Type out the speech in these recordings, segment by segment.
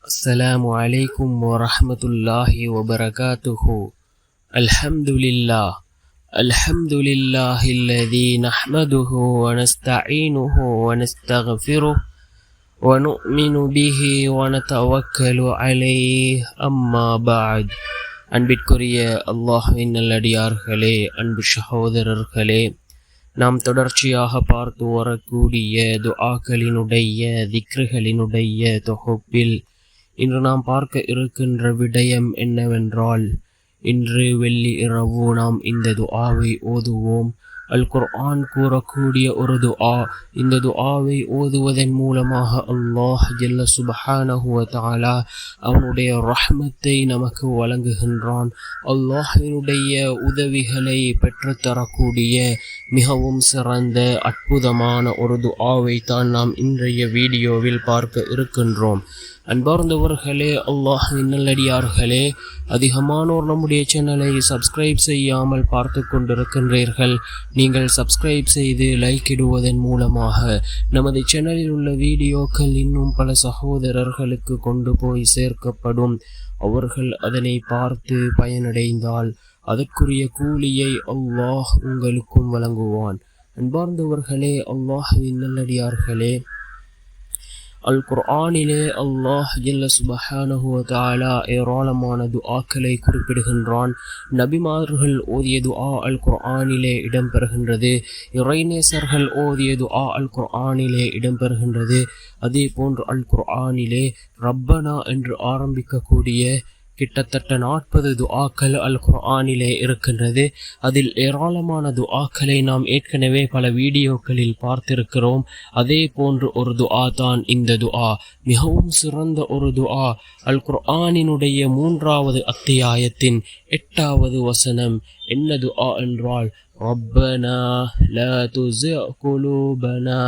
السلام عليكم ورحمة الله وبركاته. الحمد لله الذي نحمده ونستعينه ونستغفره ونؤمن به ونتوكل عليه أما بعد. அன்பிற்குரிய அல்லாஹ்வின் நல்லடியார்களே, அன்பு சகோதரர்களே, நாம் தொடர்ச்சியாக பார்த்து வரக்கூடிய துஆக்களினுடைய திக்ருகளினுடைய தொகுப்பில் இன்று நாம் பார்க்க இருக்கின்ற விடயம் என்னவென்றால், இன்று வெள்ளி இரவு நாம் இந்த துஆவை ஓதுவோம். அல் குர்ஆன் கூறக்கூடிய ஒரு துஆ. இந்த துஆவை ஓதுவதன் மூலமாக அல்லாஹ் ஜல்ல சுப்ஹானஹு வ தஆலா அவனுடைய ரஹ்மத்தை நமக்கு வழங்குகின்றான். அல்லாஹ்வினுடைய உதவிகளை பெற்றுத்தரக்கூடிய மிகவும் சிறந்த அற்புதமான ஒரு துஆவை தான் நாம் இன்றைய வீடியோவில் பார்க்க இருக்கின்றோம். அன்பார்ந்தவர்களே, அல்லாஹ்வின் நல்லடியார்களே, அதிகமானோர் நம்முடைய சேனலை சப்ஸ்கிரைப் செய்யாமல் பார்த்து கொண்டிருக்கின்றீர்கள். நீங்கள் சப்ஸ்கிரைப் செய்து லைக் இடுவதன் மூலமாக நமது சேனலில் உள்ள வீடியோக்கள் இன்னும் பல சகோதரர்களுக்கு கொண்டு போய் சேர்க்கப்படும். அவர்கள் அதனை பார்த்து பயனடைந்தால் அதற்குரிய கூலியை அல்லாஹ் உங்களுக்கும் வழங்குவான். அன்பார்ந்தவர்களே, அல்லாஹ்வின் நல்லடியார்களே, அல் குர்ஆனிலே அல்லாஹ் ஜல்ல சுப்ஹானஹு வ தஆலா ஏராளமான துஆக்களை குறிப்பிடுகின்றான். நபிமார்கள் ஓதிய துஆ அல் குர்ஆனிலே இடம்பெறுகின்றது. இறைநேசர்கள் ஓதிய துஆ அல் குர்ஆனிலே இடம்பெறுகின்றது. அதே போன்று அல் குர்ஆனிலே ரப்பனா என்று ஆரம்பிக்கக்கூடிய கிட்டத்தட்ட 40 துஆக்கள் அல் குர்ஆனிலே இருக்கின்றது. அதில் ஏராளமான துஆக்களை நாம் ஏற்கனவே பல வீடியோக்களில் பார்த்திருக்கிறோம். அதே போன்று ஒரு துஆ தான் இந்த துஆ. மிகவும் சிறந்த ஒரு துஆ. அல் குர்ஆனினுடைய 3வது அத்தியாயத்தின் 8வது வசனம் என்ன துஆ என்றால், ரப்பனா லா துஸிக் குலூபனா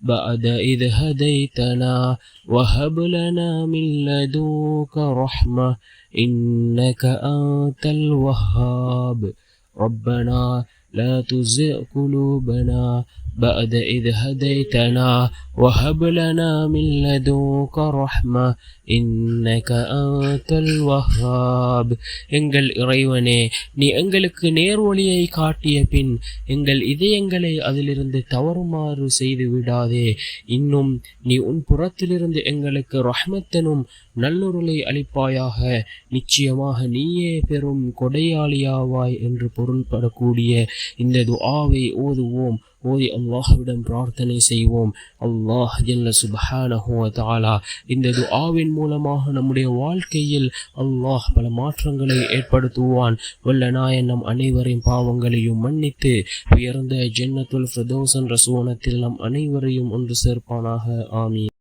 பஅத இத் ஹதைதனா வஹப் லனா மின் லதுன்க ரஹ்ம இன்னக அன்தல் வஹ்ஹாப். ரப்பனா லா துஸிக் குலூபனா பஅத இத் ஹதைதனா வஹப் லனா மின் லதுன்க ரஹ்ம இன்னக அன்தல் வஹ்ஹாப். எங்கள் இறைவனே, நீ எங்களுக்கு நேர்வழியை காட்டிய பின் எங்கள் இதயங்களை அதிலிருந்து தவறுமாறு செய்து விடாதே. இன்னும் நீ உன் புறத்திலிருந்து எங்களுக்கு ரஹ்மத்தனும் நல்லொருளை அளிப்பாயாக. நிச்சயமாக நீயே பெரும் கொடையாளியாவாய் என்று பொருள்படக்கூடிய இந்த துஆவை ஓதுவோம். ஓதி அல்லாஹ்விடம் பிரார்த்தனை செய்வோம். அல்லாஹ் ஜல்ல சுப்ஹானஹு வ தஆலா இந்த துஆவின் மூலமாக நம்முடைய வாழ்க்கையில் அல்லாஹ் பல மாற்றங்களை ஏற்படுத்துவான். வல்ல நாயன் நம் அனைவரின் பாவங்களையும் மன்னித்து உயர்ந்த ஜன்னத்துல் ஃபிர்தௌஸ் என்ற சுவனத்தில் நம் அனைவரையும் ஒன்று சேர்ப்பானாக. ஆமீன்.